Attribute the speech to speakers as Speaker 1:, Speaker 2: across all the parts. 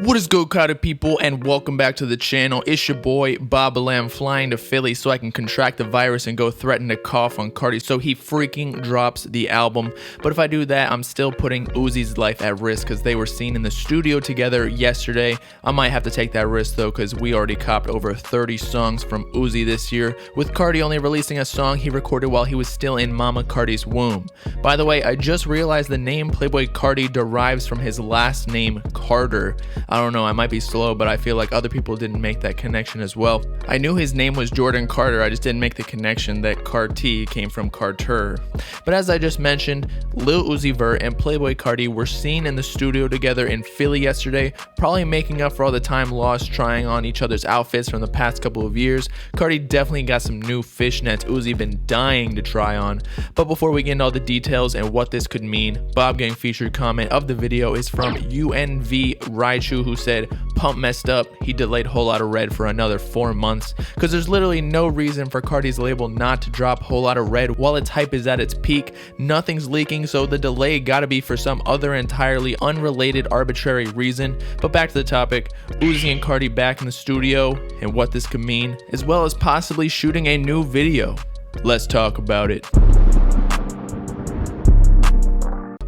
Speaker 1: What is good, Carti people, and welcome back to the channel. It's your boy Bobbalam flying to Philly so I can contract the virus and go threaten to cough on Carti so he freaking drops the album. But if I do that, I'm still putting Uzi's life at risk because they were seen in the studio together yesterday. I might have to take that risk though because we already copped over 30 songs from Uzi this year, with Carti only releasing a song he recorded while he was still in Mama Carti's womb. By the way, I just realized the name Playboi Carti derives from his last name, Carter. I don't know, I might be slow, but I feel like other people didn't make that connection as well. I knew his name was Jordan Carter, I just didn't make the connection that Carti came from Carter. But as I just mentioned, Lil Uzi Vert and Playboi Carti were seen in the studio together in Philly yesterday, probably making up for all the time lost trying on each other's outfits from the past couple of years. Carti definitely got some new fishnets Uzi been dying to try on. But before we get into all the details and what this could mean, Bob Gang featured comment of the video is from UNV Raichu, who said, "Pump messed up, he delayed Whole Lotta Red for another 4 months," because there's literally no reason for Carti's label not to drop Whole Lotta Red while its hype is at its peak. Nothing's leaking, so the delay gotta be for some other entirely unrelated arbitrary reason. But back to the topic, Uzi and Carti back in the studio and what this could mean, as well as possibly shooting a new video. Let's talk about it.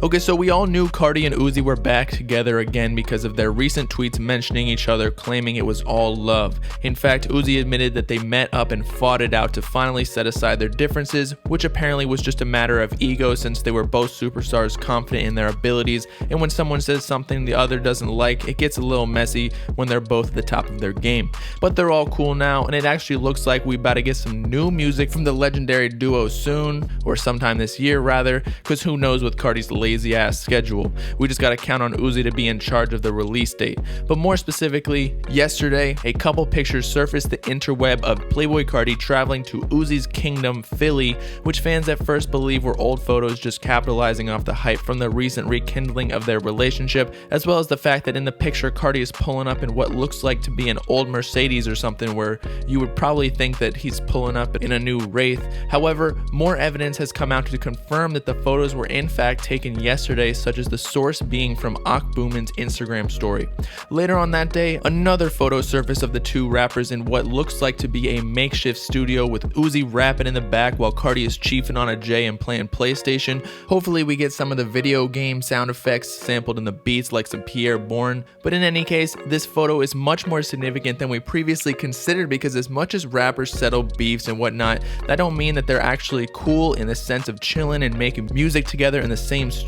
Speaker 1: Okay, so we all knew Carti and Uzi were back together again because of their recent tweets mentioning each other, claiming it was all love. In fact, Uzi admitted that they met up and fought it out to finally set aside their differences, which apparently was just a matter of ego since they were both superstars confident in their abilities, and when someone says something the other doesn't like, it gets a little messy when they're both at the top of their game. But they're all cool now, and it actually looks like we about to get some new music from the legendary duo soon, or sometime this year rather, because who knows with Carti's lazy ass schedule. We just gotta count on Uzi to be in charge of the release date. But more specifically, yesterday a couple pictures surfaced the interweb of Playboi Carti traveling to Uzi's kingdom, Philly, which fans at first believe were old photos just capitalizing off the hype from the recent rekindling of their relationship, as well as the fact that in the picture Carti is pulling up in what looks like to be an old Mercedes or something, where you would probably think that he's pulling up in a new Wraith. However, more evidence has come out to confirm that the photos were in fact taken yesterday, such as the source being from Akbooman's Instagram story. Later on that day, another photo surfaced of the two rappers in what looks like to be a makeshift studio, with Uzi rapping in the back while Carti is chiefing on a J and playing PlayStation. Hopefully we get some of the video game sound effects sampled in the beats like some Pierre Bourne. But in any case, this photo is much more significant than we previously considered, because as much as rappers settle beefs and whatnot, that don't mean that they're actually cool in the sense of chilling and making music together in the same studio.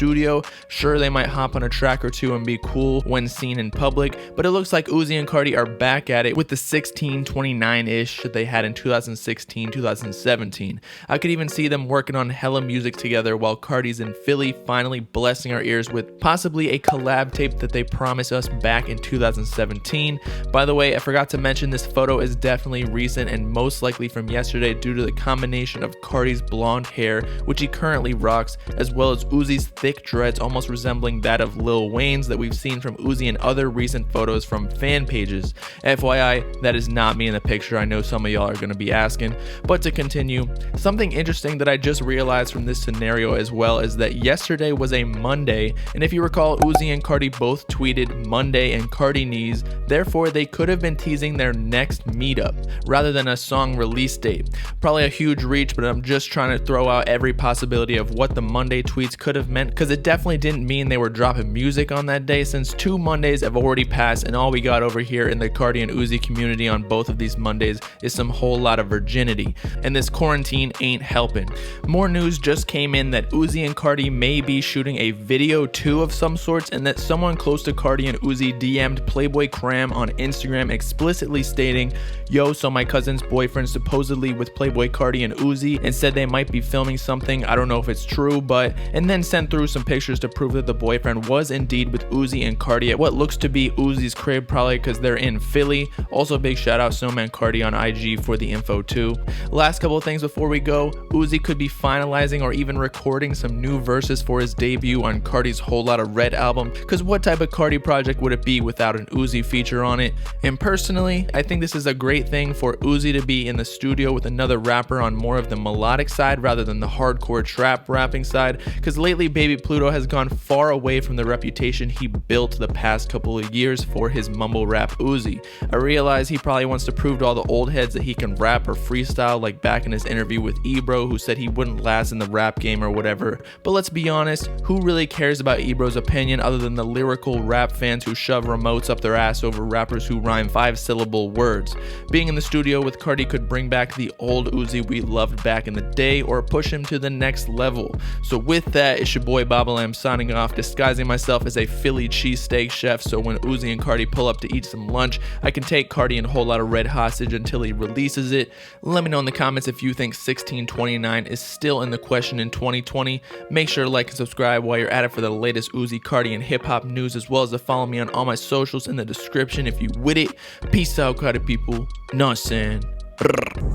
Speaker 1: Sure, they might hop on a track or two and be cool when seen in public, but it looks like Uzi and Carti are back at it with the 1629-ish that they had in 2016, 2017. I could even see them working on hella music together while Carti's in Philly, finally blessing our ears with possibly a collab tape that they promised us back in 2017. By the way, I forgot to mention this photo is definitely recent and most likely from yesterday due to the combination of Carti's blonde hair, which he currently rocks, as well as Uzi's thick dreads almost resembling that of Lil Wayne's that we've seen from Uzi in other recent photos from fan pages. FYI, that is not me in the picture. I know some of y'all are going to be asking. But to continue, something interesting that I just realized from this scenario as well is that yesterday was a Monday, and if you recall, Uzi and Carti both tweeted Monday and Carti knees, therefore they could have been teasing their next meetup rather than a song release date. Probably a huge reach, but I'm just trying to throw out every possibility of what the Monday tweets could have meant, because it definitely didn't mean they were dropping music on that day, since 2 Mondays have already passed and all we got over here in the Carti and Uzi community on both of these Mondays is some whole lot of virginity, and this quarantine ain't helping. More news just came in that Uzi and Carti may be shooting a video too of some sorts, and that someone close to Carti and Uzi DM'd Playboi Cram on Instagram explicitly stating, "Yo, so my cousin's boyfriend supposedly with Playboi Carti and Uzi," and said they might be filming something. I don't know if it's true, but and then sent through some pictures to prove that the boyfriend was indeed with Uzi and Carti at what looks to be Uzi's crib, probably because they're in Philly. Also, big shout out Snowman Carti on IG for the info too. Last couple of things before we go, Uzi could be finalizing or even recording some new verses for his debut on Carti's Whole Lotta Red album, because what type of Carti project would it be without an Uzi feature on it? And personally, I think this is a great thing for Uzi to be in the studio with another rapper on more of the melodic side rather than the hardcore trap rapping side, because lately Baby Pluto has gone far away from the reputation he built the past couple of years for his mumble rap Uzi. I realize he probably wants to prove to all the old heads that he can rap or freestyle like back in his interview with Ebro, who said he wouldn't last in the rap game or whatever. But let's be honest, who really cares about Ebro's opinion other than the lyrical rap fans who shove remotes up their ass over rappers who rhyme 5-syllable words? Being in the studio with Carti could bring back the old Uzi we loved back in the day or push him to the next level. So with that, it's your boy Bobbalam signing off, disguising myself as a Philly cheesesteak chef so when Uzi and Carti pull up to eat some lunch, I can take Carti and hold out a red hostage until he releases it. Let me know in the comments if you think 1629 is still in the question in 2020. Make sure to like and subscribe while you're at it for the latest Uzi, Carti, and hip-hop news, as well as to follow me on all my socials in the description if you with it. Peace out, Carti people. Know what I'm saying?